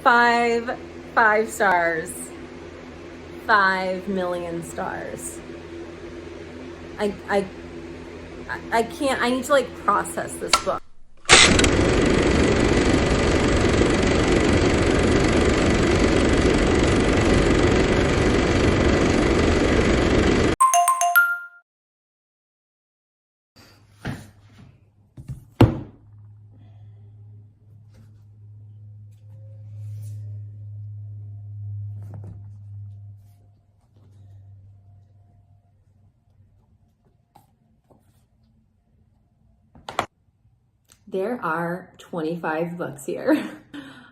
five stars, 5 million stars. I can't, I need to like process this book. There are 25 books here.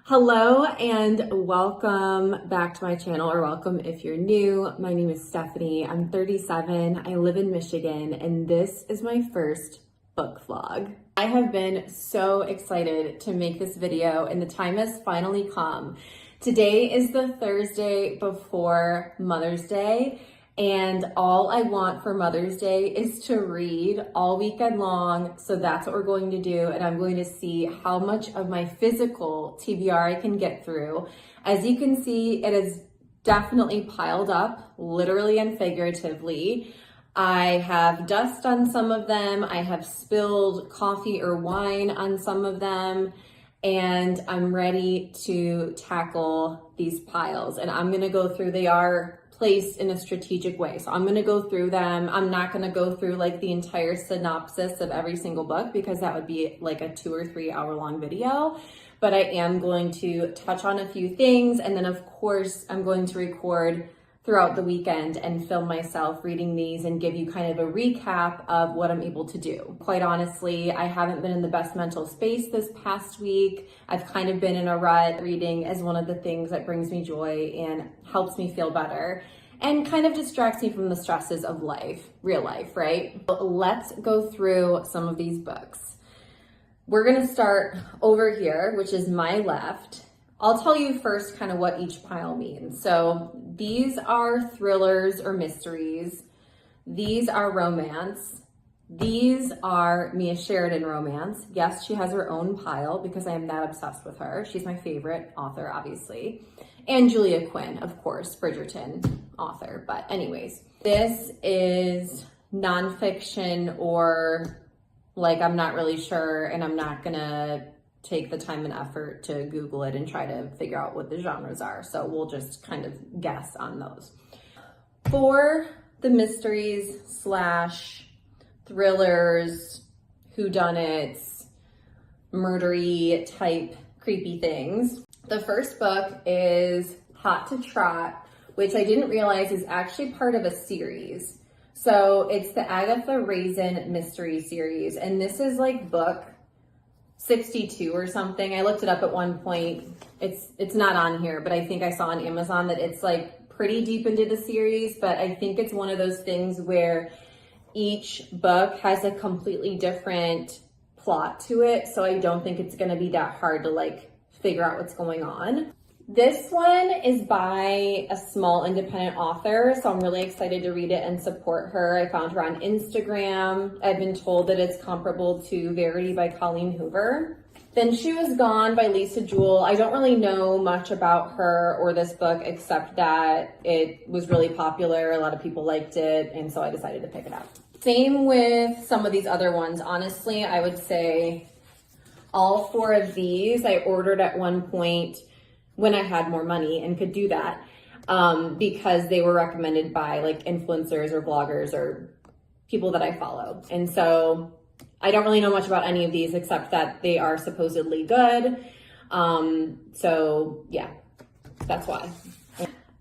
Hello and welcome back to my channel, or welcome if you're new. My name is Stephanie. I'm 37. I live in Michigan, and this is my first book vlog. I have been so excited to make this video, and the time has finally come. Today is the Thursday before Mother's Day. And all I want for Mother's Day is to read all weekend long. So that's what we're going to do. And I'm going to see how much of my physical TBR I can get through. As you can see, it is definitely piled up, literally and figuratively. I have dust on some of them. I have spilled coffee or wine on some of them. And I'm ready to tackle these piles. And I'm gonna go through, they are placed in a strategic way. So I'm gonna go through them. I'm not gonna go through like the entire synopsis of every single book because that would be like a 2 or 3 hour long video. But I am going to touch on a few things. And then of course, I'm going to record throughout the weekend and film myself reading these and give you kind of a recap of what I'm able to do. Quite honestly, I haven't been in the best mental space this past week. I've kind of been in a rut. Reading is one of the things that brings me joy and helps me feel better and kind of distracts me from the stresses of life, real life, right? Let's go through some of these books. We're gonna start over here, which is my left. I'll tell you first kind of what each pile means. So these are thrillers or mysteries. These are romance. These are Mia Sheridan romance. Yes, she has her own pile because I am that obsessed with her. She's my favorite author, obviously. And Julia Quinn, of course, Bridgerton author. But anyways, this is nonfiction, or like I'm not really sure, and I'm not gonna take the time and effort to Google it and try to figure out what the genres are. So we'll just kind of guess on those. For the mysteries slash thrillers, whodunits, murdery type creepy things, the first book is Hot to Trot, which I didn't realize is actually part of a series. So it's the Agatha Raisin mystery series. And this is like book 62 or something. I looked it up at one point. It's not on here, but I think I saw on Amazon that it's like pretty deep into the series, but I think it's one of those things where each book has a completely different plot to it. So I don't think it's gonna be that hard to like figure out what's going on. This one is by a small independent author, so I'm really excited to read it and support her. I found her on Instagram. I've been told that it's comparable to Verity by Colleen Hoover. Then She Was Gone by Lisa Jewell. I don't really know much about her or this book except that it was really popular. A lot of people liked it, and so I decided to pick it up. Same with some of these other ones. Honestly, I would say all 4 of these I ordered at one point when I had more money and could do that, because they were recommended by like influencers or bloggers or people that I follow. And so I don't really know much about any of these except that they are supposedly good. So yeah, that's why.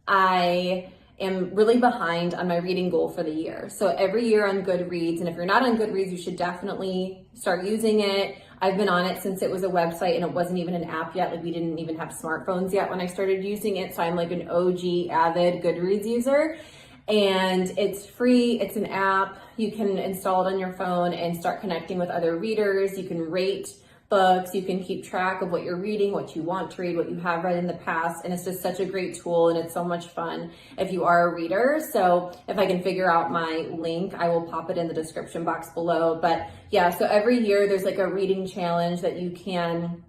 I am really behind on my reading goal for the year. So every year on Goodreads, and if you're not on Goodreads, you should definitely start using it. I've been on it since it was a website and it wasn't even an app yet. Like we didn't even have smartphones yet when I started using it. So I'm like an OG avid Goodreads user, and it's free. It's an app. You can install it on your phone and start connecting with other readers. You can rate books, you can keep track of what you're reading, what you want to read, what you have read in the past, and it's just such a great tool, and it's so much fun if you are a reader. So if I can figure out my link, I will pop it in the description box below. But yeah, so every year there's like a reading challenge that you can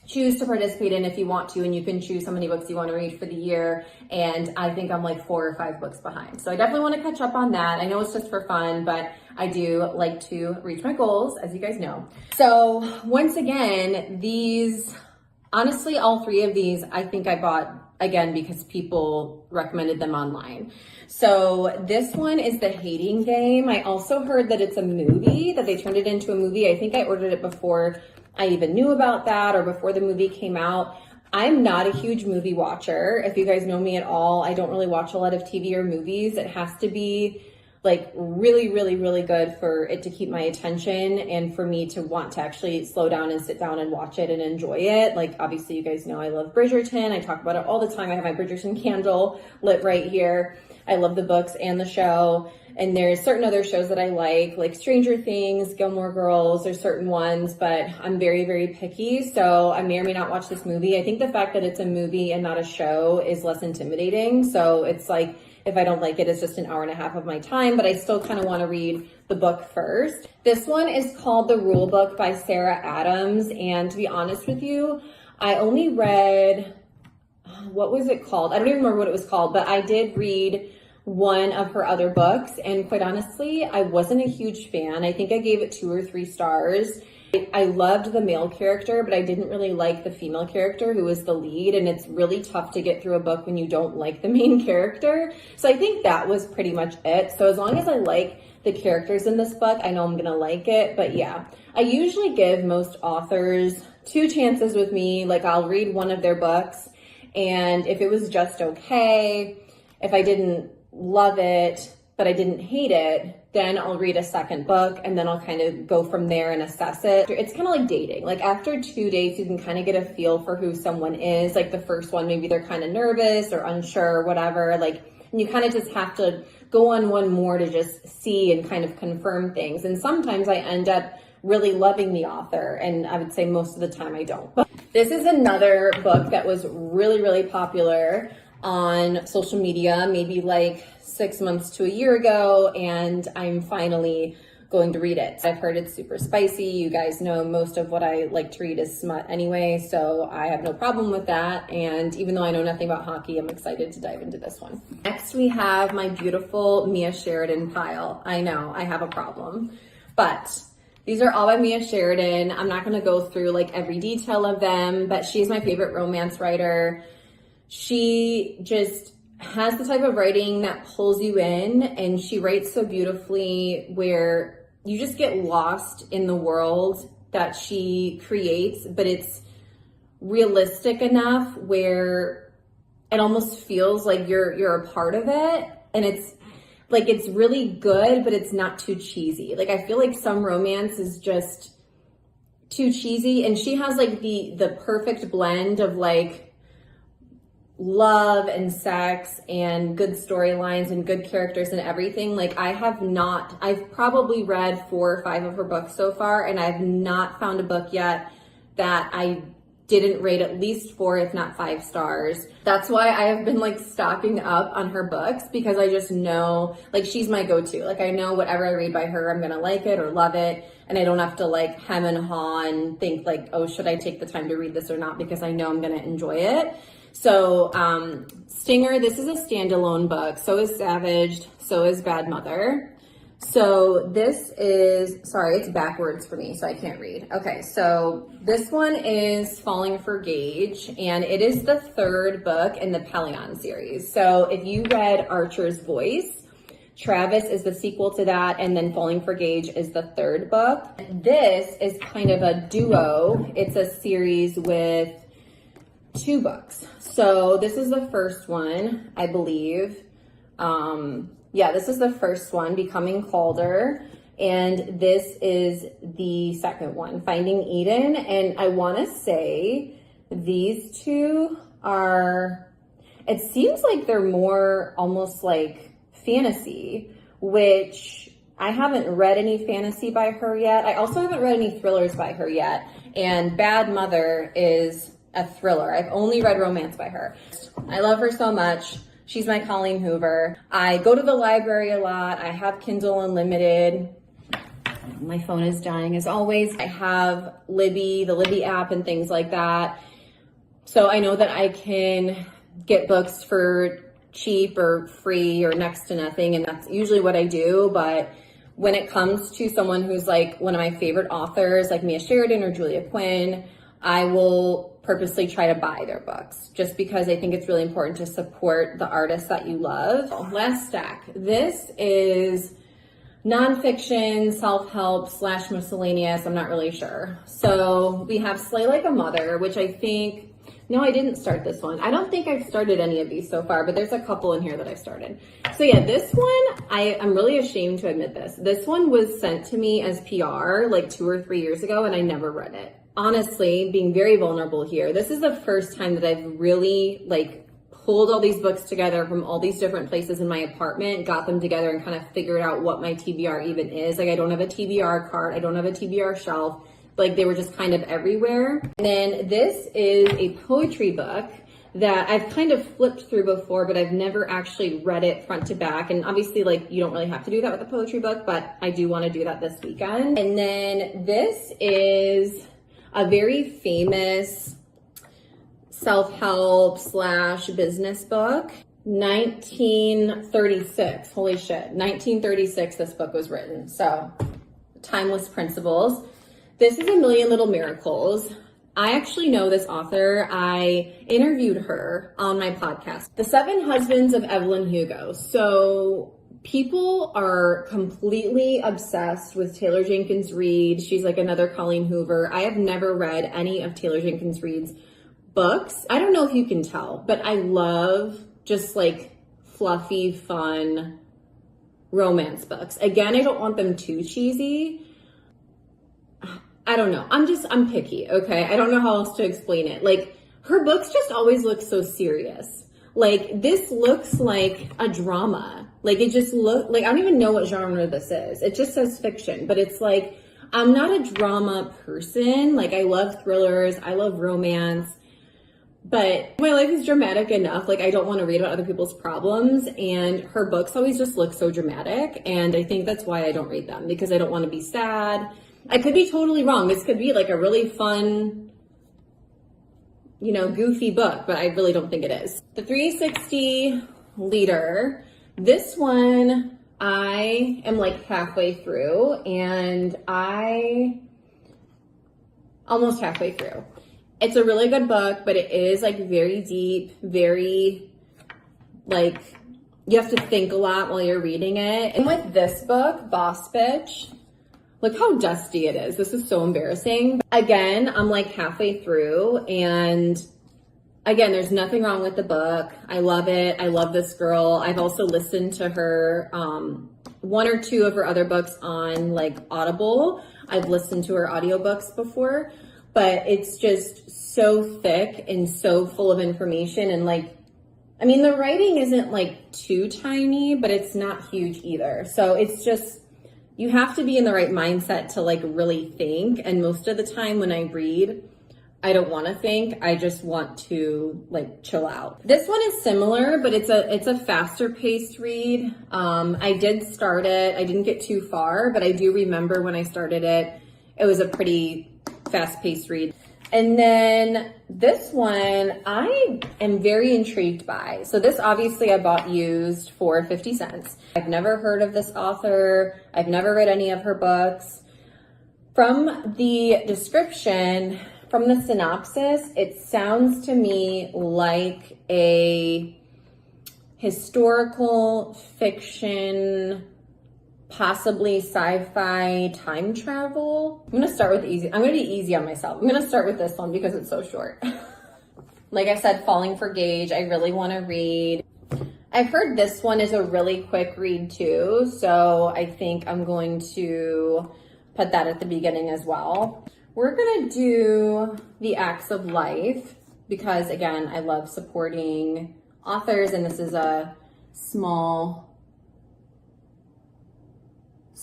choose to participate in if you want to, and you can choose how many books you want to read for the year. And I think I'm like 4 or 5 books behind. So I definitely want to catch up on that. I know it's just for fun, but I do like to reach my goals, as you guys know. So once again, honestly, all 3 of these, I think I bought again because people recommended them online. So this one is The Hating Game. I also heard that it's a movie, that they turned it into a movie. I think I ordered it before I even knew about that, or before the movie came out. I'm not a huge movie watcher. If you guys know me at all, I don't really watch a lot of TV or movies. It has to be like really, really, really good for it to keep my attention and for me to want to actually slow down and sit down and watch it and enjoy it. Like, obviously you guys know I love Bridgerton. I talk about it all the time. I have my Bridgerton candle lit right here. I love the books and the show. And there's certain other shows that I like Stranger Things, Gilmore Girls, there's certain ones, but I'm very, very picky. So I may or may not watch this movie. I think the fact that it's a movie and not a show is less intimidating. So it's like, if I don't like it, it's just an hour and a half of my time, but I still kind of want to read the book first. This one is called The Rule Book by Sarah Adams. And to be honest with you, I only read, what was it called? I don't even remember what it was called, but I did read one of her other books, and quite honestly, I wasn't a huge fan. I think I gave it 2 or 3 stars. I loved the male character, but I didn't really like the female character who was the lead, and it's really tough to get through a book when you don't like the main character. So I think that was pretty much it. So as long as I like the characters in this book, I know I'm gonna like it. But yeah, I usually give most authors 2 chances with me. Like, I'll read one of their books, and if it was just okay, if I didn't love it, but I didn't hate it, then I'll read a second book, and then I'll kind of go from there and assess it. It's kind of like dating. Like, after 2 dates, you can kind of get a feel for who someone is. Like, the first one, maybe they're kind of nervous or unsure or whatever. Like, and you kind of just have to go on one more to just see and kind of confirm things. And sometimes I end up really loving the author, and I would say most of the time I don't. But this is another book that was really, really popular on social media, maybe like 6 months to a year ago, and I'm finally going to read it. I've heard it's super spicy. You guys know most of what I like to read is smut anyway, so I have no problem with that. And even though I know nothing about hockey, I'm excited to dive into this one. Next, we have my beautiful Mia Sheridan pile. I know, I have a problem, but these are all by Mia Sheridan. I'm not gonna go through like every detail of them, but she's my favorite romance writer. She just has the type of writing that pulls you in, and she writes so beautifully where you just get lost in the world that she creates, but it's realistic enough where it almost feels like you're a part of it, and it's like, it's really good, but it's not too cheesy. Like, I feel like some romance is just too cheesy, and she has like the perfect blend of like love and sex and good storylines and good characters and everything. Like, I've probably read 4 or 5 of her books so far, and I've not found a book yet that I didn't rate at least 4, if not 5 stars. That's why I have been like stocking up on her books, because I just know, like, she's my go-to. Like, I know whatever I read by her, I'm gonna like it or love it, and I don't have to like hem and haw and think like, oh, should I take the time to read this or not, because I know I'm gonna enjoy it. So Stinger, this is a standalone book. So is Savaged, so is Bad Mother. So this is, sorry, it's backwards for me, so I can't read. Okay, so this one is Falling for Gage, and it is the 3rd book in the Pelion series. So if you read Archer's Voice, Travis is the sequel to that, and then Falling for Gage is the 3rd book. This is kind of a duo. It's a series with 2 books. So this is the first one, I believe. Yeah, this is the first one, Becoming Calder. And this is the second one, Finding Eden. And I want to say these 2 are, it seems like they're more almost like fantasy, which I haven't read any fantasy by her yet. I also haven't read any thrillers by her yet. And Bad Mother is a thriller. I've only read romance by her. I love her so much. She's my Colleen Hoover. I go to the library a lot. I have Kindle Unlimited. My phone is dying as always. I have Libby, the Libby app and things like that. So I know that I can get books for cheap or free or next to nothing, and that's usually what I do. But when it comes to someone who's like one of my favorite authors, like Mia Sheridan or Julia Quinn, I will purposely try to buy their books just because I think it's really important to support the artists that you love. Last stack. This is nonfiction, self-help / miscellaneous. I'm not really sure. So we have Slay Like a Mother, which I think, no, I didn't start this one. I don't think I've started any of these so far, but there's a couple in here that I've started. So yeah, this one, I'm really ashamed to admit this. This one was sent to me as PR like 2 or 3 years ago, and I never read it. Honestly, being very vulnerable here, this is the first time that I've really like pulled all these books together from all these different places in my apartment, got them together and kind of figured out what my TBR even is. Like I don't have a TBR cart, I don't have a TBR shelf. Like they were just kind of everywhere. And then this is a poetry book that I've kind of flipped through before, but I've never actually read it front to back. And obviously like you don't really have to do that with a poetry book, but I do want to do that this weekend. And then this is a very famous self-help / business book. 1936, holy shit, 1936 this book was written. So timeless principles. This is A Million Little Miracles. I actually know this author. I interviewed her on my podcast, The 7 Husbands of Evelyn Hugo. So people are completely obsessed with Taylor Jenkins Reid. She's like another Colleen Hoover. I have never read any of Taylor Jenkins Reid's books. I don't know if you can tell, but I love just like fluffy, fun romance books. Again, I don't want them too cheesy. I don't know. I'm picky, okay? I don't know how else to explain it. Like, her books just always look so serious. Like, this looks like a drama. Like, it just like, I don't even know what genre this is. It just says fiction, but it's like, I'm not a drama person. Like, I love thrillers. I love romance. But my life is dramatic enough. Like, I don't want to read about other people's problems. And her books always just look so dramatic. And I think that's why I don't read them, because I don't want to be sad. I could be totally wrong. This could be like a really fun, you know, goofy book, but I really don't think it is. The 360 Leader. This one, I am like halfway through, and almost halfway through. It's a really good book, but it is like very deep, very like, you have to think a lot while you're reading it. And with this book, Boss Bitch, look how dusty it is. This is so embarrassing. Again, I'm like halfway through, and again, there's nothing wrong with the book. I love it. I love this girl. I've also listened to her, 1 or 2 of her other books on like Audible. I've listened to her audiobooks before, but it's just so thick and so full of information. And like, I mean, the writing isn't like too tiny, but it's not huge either. So it's just, you have to be in the right mindset to like really think. And most of the time when I read, I don't want to think. I just want to like chill out. This one is similar, but it's a faster paced read. I did start it. I didn't get too far, but I do remember when I started it, it was a pretty fast paced read. And then this one I am very intrigued by. So this obviously I bought used for 50 cents. I've never heard of this author. I've never read any of her books. From the description, from the synopsis, it sounds to me like a historical fiction, possibly sci-fi time travel. I'm gonna start with easy. I'm gonna be easy on myself. I'm gonna start with this one because it's so short. Like I said, Falling for Gage, I really wanna read. I've heard this one is a really quick read too, so I think I'm going to put that at the beginning as well. We're gonna do The Acts of Life because again, I love supporting authors, and this is a smaller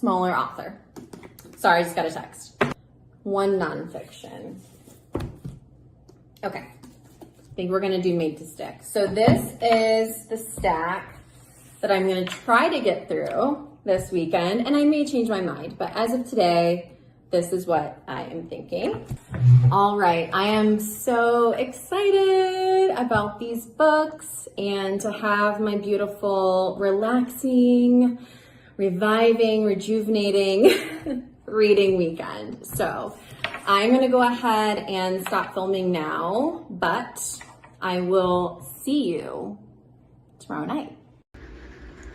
author. Sorry, I just got a text. One nonfiction. Okay, I think we're gonna do Made to Stick. So this is the stack that I'm gonna try to get through. this weekend, and I may change my mind, but as of today, this is what I am thinking. All right, I am so excited about these books and to have my beautiful, relaxing, reviving, rejuvenating reading weekend. So I'm gonna go ahead and stop filming now, but I will see you tomorrow night.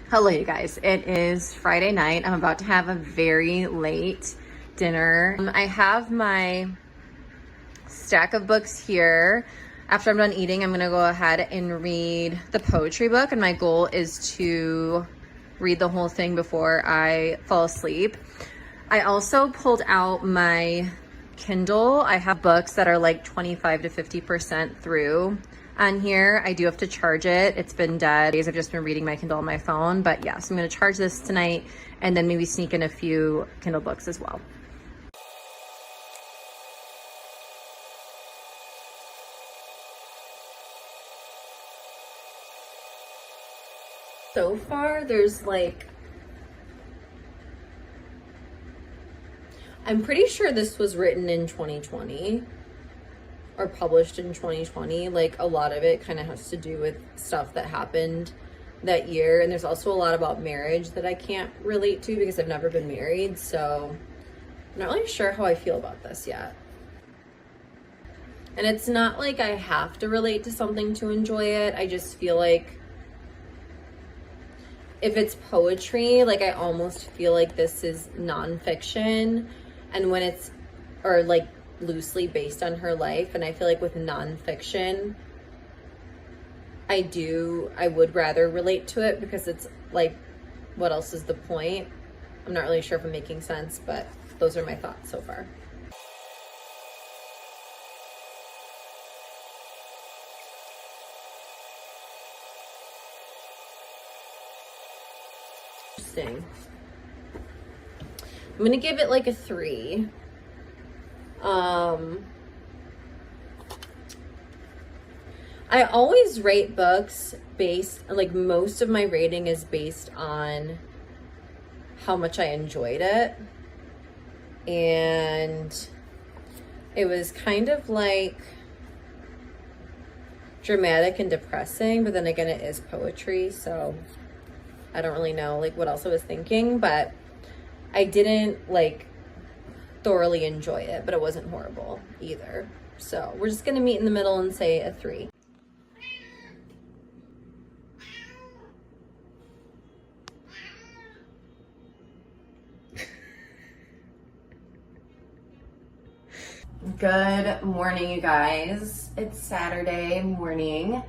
Hello, you guys. It is Friday night. I'm about to have a very late dinner. I have my stack of books here. After I'm done eating, I'm gonna go ahead and read the poetry book, and my goal is to read the whole thing before I fall asleep. I also pulled out my Kindle. I have books that are like 25 to 50% through on here. I do have to charge it. It's been dead. I've just been reading my Kindle on my phone, but yeah, so I'm gonna charge this tonight and then maybe sneak in a few Kindle books as well. So far, there's like, I'm pretty sure this was written in 2020 or published in 2020. Like, a lot of it kind of has to do with stuff that happened that year. And there's also a lot about marriage that I can't relate to because I've never been married. So I'm not really sure how I feel about this yet. And it's not like I have to relate to something to enjoy it. I just feel like if it's poetry, like I almost feel like this is nonfiction, and when it's, or like loosely based on her life, and I feel like with nonfiction, I would rather relate to it because it's like, what else is the point? I'm not really sure if I'm making sense, but those are my thoughts so far. Interesting. I'm gonna give it like a 3. I always rate books based, like most of my rating is based on how much I enjoyed it. And it was kind of like dramatic and depressing, but then again, it is poetry, so I don't really know like what else I was thinking, but I didn't like thoroughly enjoy it, but it wasn't horrible either. So we're just gonna meet in the middle and say a 3. Good morning, you guys. It's Saturday morning.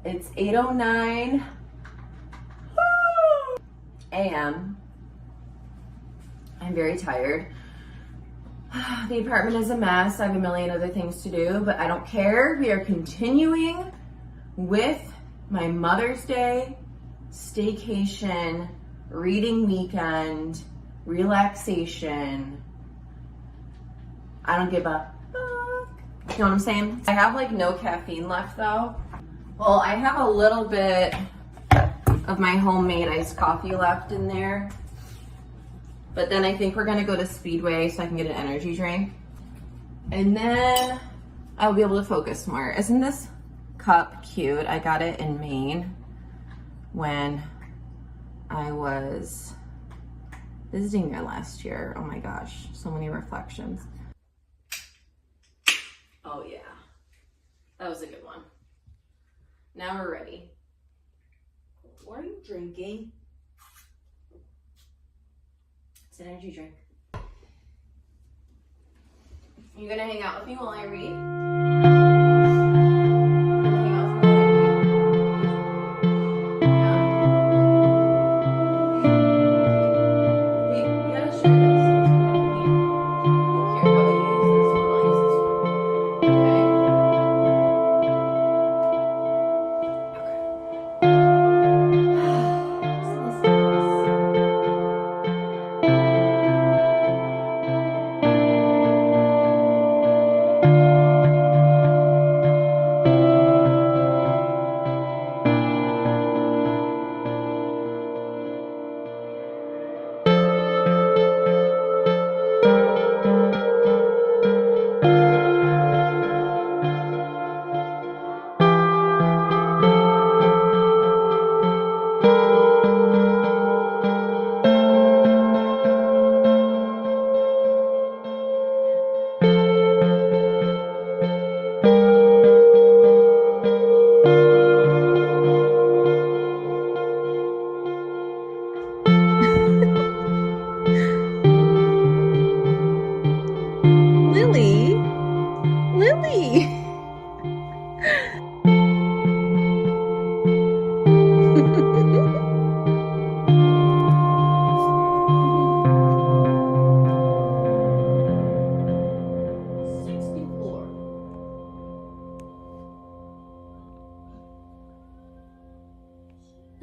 It's 8:09 a.m. I'm very tired. The apartment is a mess. I have a million other things to do, but I don't care. We are continuing with my Mother's Day staycation, reading weekend, relaxation. I don't give a fuck. You know what I'm saying? I have like no caffeine left though. Well, I have a little bit of my homemade iced coffee left in there. But then I think we're gonna go to Speedway so I can get an energy drink. And then I'll be able to focus more. Isn't this cup cute? I got it in Maine when I was visiting there last year. Oh my gosh, so many reflections. Oh yeah, that was a good one. Now we're ready. What are you drinking? It's an energy drink. You gonna hang out with me while I read?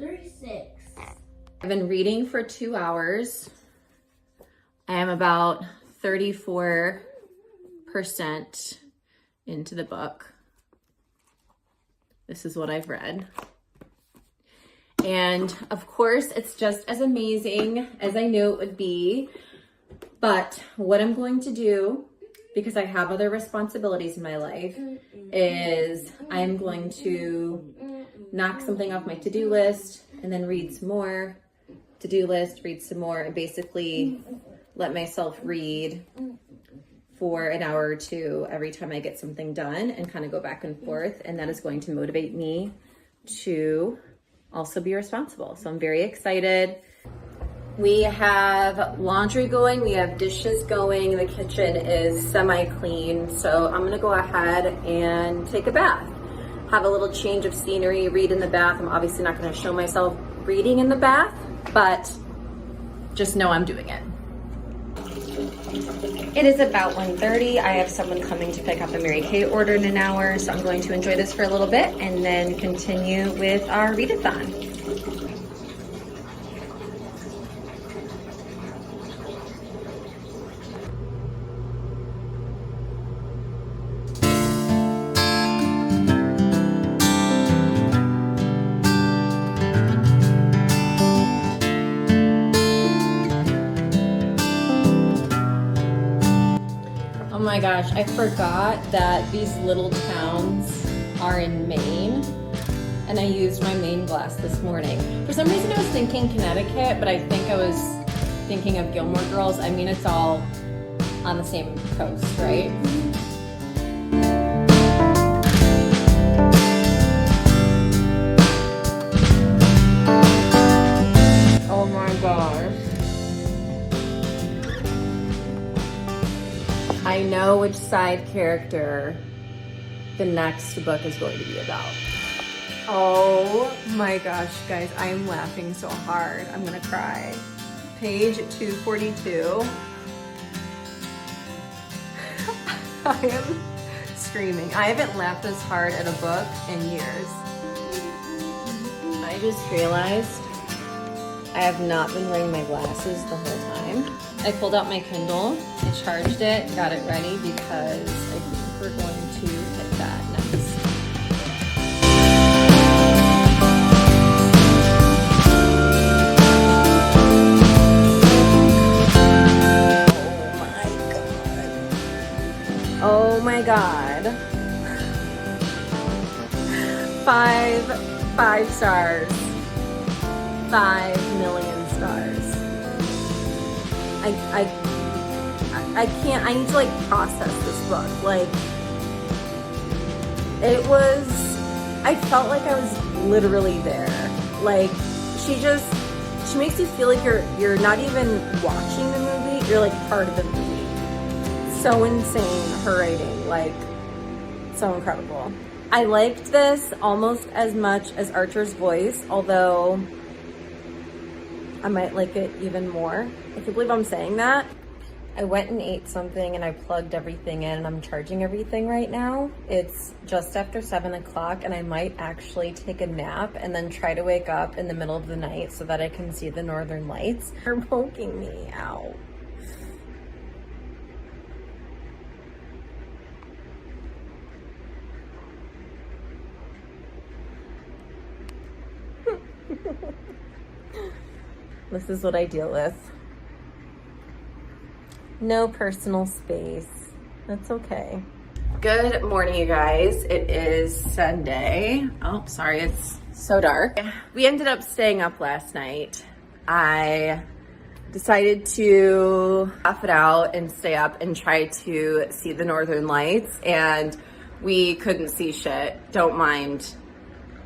36. I've been reading for 2 hours. I am about 34% into the book. This is what I've read. And of course, it's just as amazing as I knew it would be. But what I'm going to do, because I have other responsibilities in my life, is I'm going to knock something off my to-do list and then read some more. To-do list, read some more, and basically let myself read for an hour or two every time I get something done and kind of go back and forth. And that is going to motivate me to also be responsible. So I'm very excited. We have laundry going, we have dishes going, the kitchen is semi-clean. So I'm gonna go ahead and take a bath. Have a little change of scenery, read in the bath. I'm obviously not gonna show myself reading in the bath, but just know I'm doing it. It is about 1:30. I have someone coming to pick up a Mary Kay order in an hour, so I'm going to enjoy this for a little bit and then continue with our read-a-thon. Oh my gosh, I forgot that these little towns are in Maine, and I used my Maine glass this morning. For some reason I was thinking Connecticut, but I think I was thinking of Gilmore Girls. I mean, it's all on the same coast, right? Oh my gosh. I know which side character the next book is going to be about. Oh my gosh, guys, I am laughing so hard. I'm gonna cry. Page 242. I am screaming. I haven't laughed this hard at a book in years. I just realized I have not been wearing my glasses the whole time. I pulled out my Kindle, I charged it, got it ready because I think we're going to hit that next. Oh my God. 5 stars. 5 million stars. I can't, I need to like process this book. Like, it was, I felt like I was literally there. Like, she makes you feel like you're not even watching the movie, you're like part of the movie. So insane, her writing, like, so incredible. I liked this almost as much as Archer's Voice, although I might like it even more. If you believe I'm saying that. I went and ate something and I plugged everything in and I'm charging everything right now. It's just after 7 o'clock and I might actually take a nap and then try to wake up in the middle of the night so that I can see the northern lights. They're poking me out. This is what I deal with. No personal space. That's okay. Good morning, you guys. It is Sunday. Oh, sorry, it's so dark. We ended up staying up last night. I decided to tough it out and stay up and try to see the northern lights, and we couldn't see shit. Don't mind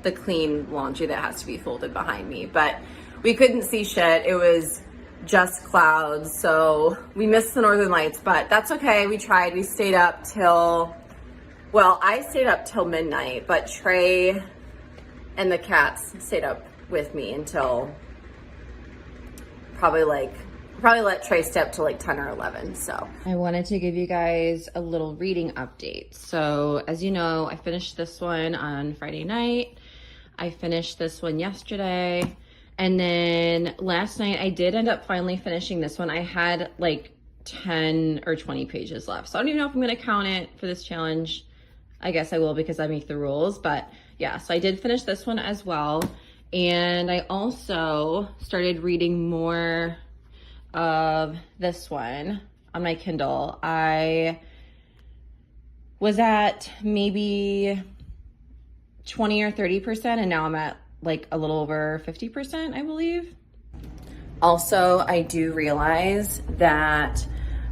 the clean laundry that has to be folded behind me, but we couldn't see shit. It was just clouds, so we missed the northern lights, but that's okay. We tried. We stayed up till, well, I stayed up till midnight, but Trey and the cats stayed up with me until probably let Trey stay up till like 10 or 11. So I wanted to give you guys a little reading update. So as you know, I finished this one on Friday night. I finished this one yesterday. And then last night I did end up finally finishing this one. I had like 10 or 20 pages left. So I don't even know if I'm gonna count it for this challenge. I guess I will because I make the rules, but yeah, so I did finish this one as well. And I also started reading more of this one on my Kindle. I was at maybe 20 or 30%, and now I'm at like a little over 50%, I believe. Also, I do realize that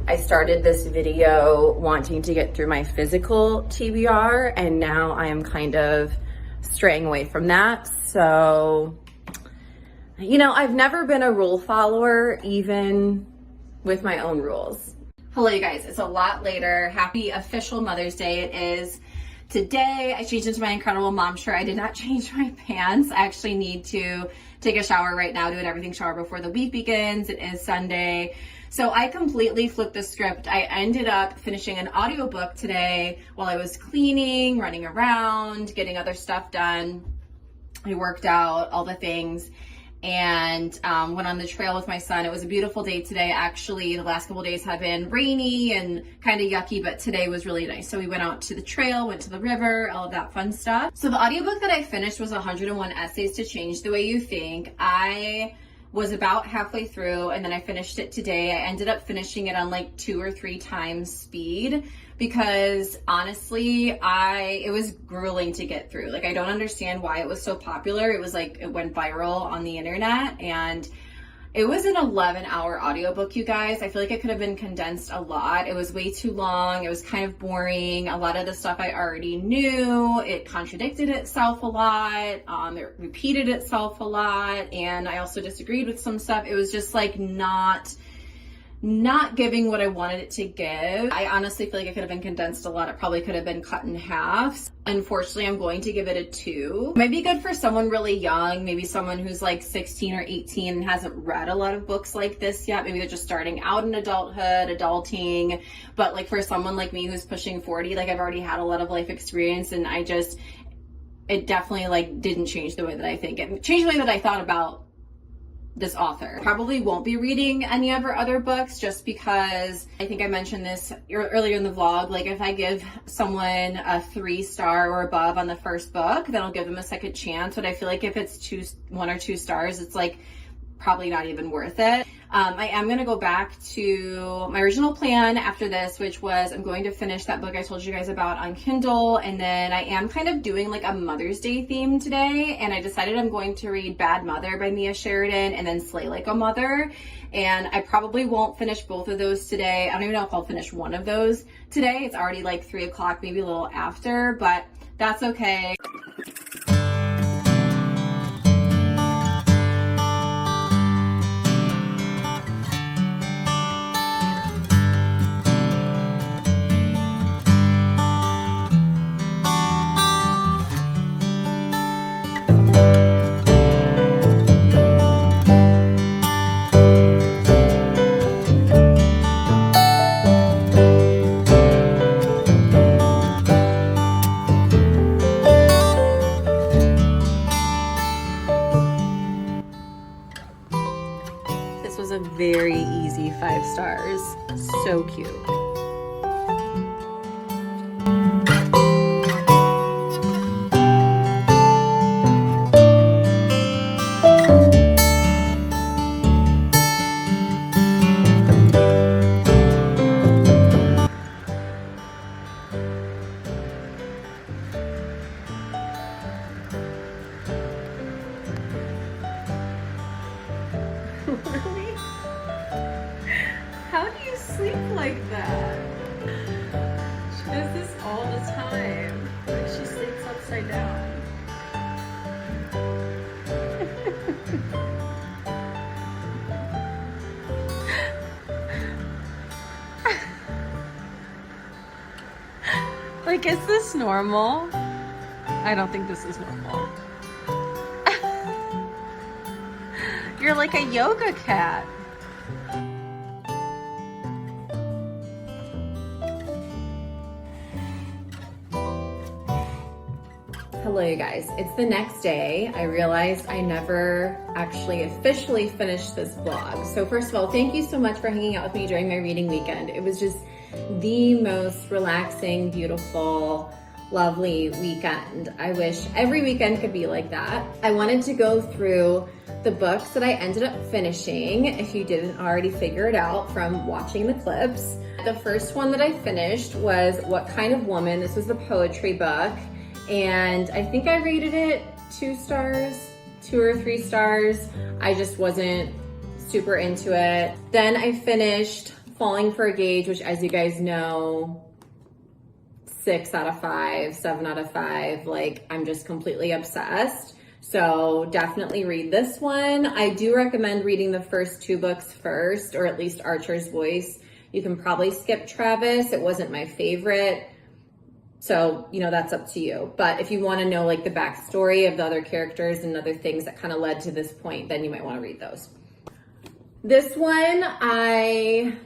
I started this video wanting to get through my physical TBR, and now I am kind of straying away from that. So, you know, I've never been a rule follower, even with my own rules. Hello, you guys. It's a lot later. Happy official Mother's Day. It is today. I changed into my incredible mom shirt. I did not change my pants. I actually need to take a shower right now, do an everything shower before the week begins. It is Sunday. So I completely flipped the script. I ended up finishing an audiobook today while I was cleaning, running around, getting other stuff done. I worked out, all the things, and went on the trail with my son. It was a beautiful day today. Actually, the last couple of days have been rainy and kind of yucky, but today was really nice. So we went out to the trail, went to the river, all of that fun stuff. So the audiobook that I finished was 101 Essays to Change the Way You Think. I was about halfway through, and then I finished it today. I ended up finishing it on like 2 or 3 times speed because honestly, it was grueling to get through. Like, I don't understand why it was so popular. It was like, it went viral on the internet, and it was an 11-hour audiobook, you guys. I feel like it could have been condensed a lot. It was way too long. It was kind of boring. A lot of the stuff I already knew. It contradicted itself a lot. It repeated itself a lot. And I also disagreed with some stuff. It was just like not giving what I wanted it to give. I honestly feel like it could have been condensed a lot. It probably could have been cut in half. Unfortunately, I'm going to give it a 2. Might be good for someone really young, maybe someone who's like 16 or 18 and hasn't read a lot of books like this yet. Maybe they're just starting out in adulthood, adulting. But like for someone like me who's pushing 40, like I've already had a lot of life experience, and it definitely like didn't change the way that I think. It changed the way that I thought about this author. Probably won't be reading any of her other books just because I think I mentioned this earlier in the vlog. Like, if I give someone a 3-star or above on the first book, then I'll give them a second chance. But I feel like if it's 1 or 2 stars, it's like probably not even worth it. I am going to go back to my original plan after this, which was I'm going to finish that book I told you guys about on Kindle, and then I am kind of doing like a Mother's Day theme today, and I decided I'm going to read Bad Mother by Mia Sheridan and then Slay Like a Mother, and I probably won't finish both of those today. I don't even know if I'll finish one of those today. It's already like 3 o'clock, maybe a little after, but that's okay. A very easy 5 stars. So cute. How do you sleep like that? She does this all the time. Like, she sleeps upside down. Like, is this normal? I don't think this is normal. You're like a yoga cat. Hello, you guys. It's the next day. I realized I never actually officially finished this vlog. So first of all, thank you so much for hanging out with me during my reading weekend. It was just the most relaxing, beautiful, lovely weekend. I wish every weekend could be like that. I wanted to go through the books that I ended up finishing, if you didn't already figure it out from watching the clips. The first one that I finished was What Kind of Woman? This was the poetry book. And I think I rated it 2 stars, 2 or 3 stars. I just wasn't super into it. Then I finished Falling for a Gauge, which, as you guys know, 6 out of 5, 7 out of 5. Like, I'm just completely obsessed. So definitely read this one. I do recommend reading the first 2 books first, or at least Archer's Voice. You can probably skip Travis. It wasn't my favorite. So, you know, that's up to you. But if you want to know like the backstory of the other characters and other things that kind of led to this point, then you might want to read those. This one, I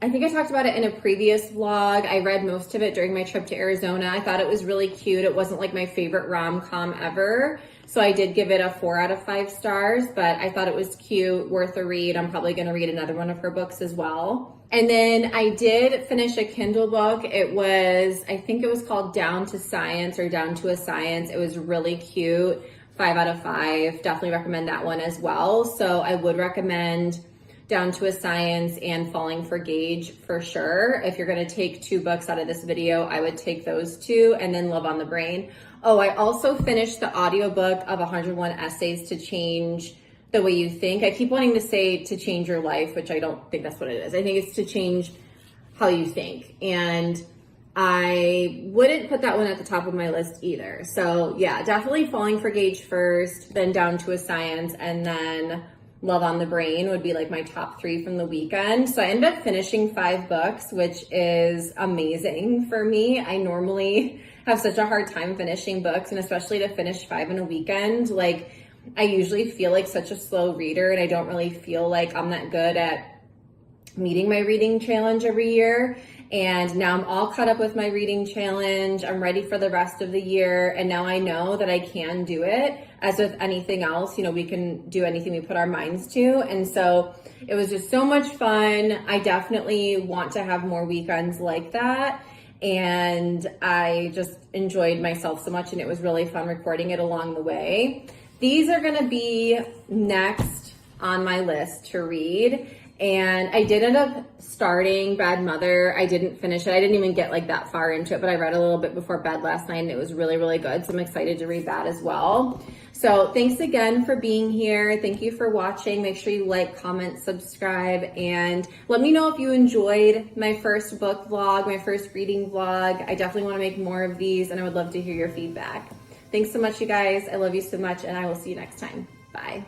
think I talked about it in a previous vlog. I read most of it during my trip to Arizona. I thought it was really cute. It wasn't like my favorite rom-com ever. So I did give it a 4 out of 5 stars, but I thought it was cute, worth a read. I'm probably going to read another one of her books as well. And then I did finish a Kindle book. It was, I think it was called Down to Science or Down to a Science. It was really cute, 5 out of 5. Definitely recommend that one as well. So I would recommend Down to a Science and Falling for Gauge for sure. If you're gonna take 2 books out of this video, I would take those 2 and then Love on the Brain. Oh, I also finished the audiobook of 101 Essays to Change the Way You Think. I keep wanting to say to change your life, which I don't think that's what it is. I think it's to change how you think. And I wouldn't put that one at the top of my list either. So yeah, definitely Falling for Gauge first, then Down to a Science, and then Love on the Brain would be like my top 3 from the weekend. So I ended up finishing 5 books, which is amazing for me. I normally have such a hard time finishing books, and especially to finish 5 in a weekend. Like, I usually feel like such a slow reader, and I don't really feel like I'm that good at meeting my reading challenge every year. And now I'm all caught up with my reading challenge. I'm ready for the rest of the year. And now I know that I can do it. As with anything else, you know, we can do anything we put our minds to. And so it was just so much fun. I definitely want to have more weekends like that. And I just enjoyed myself so much, and it was really fun recording it along the way. These are gonna be next on my list to read. And I did end up starting Bad Mother. I didn't finish it. I didn't even get like that far into it, but I read a little bit before bed last night and it was really, really good. So I'm excited to read that as well. So thanks again for being here. Thank you for watching. Make sure you like, comment, subscribe, and let me know if you enjoyed my first book vlog, my first reading vlog. I definitely want to make more of these and I would love to hear your feedback. Thanks so much, you guys. I love you so much, and I will see you next time. Bye.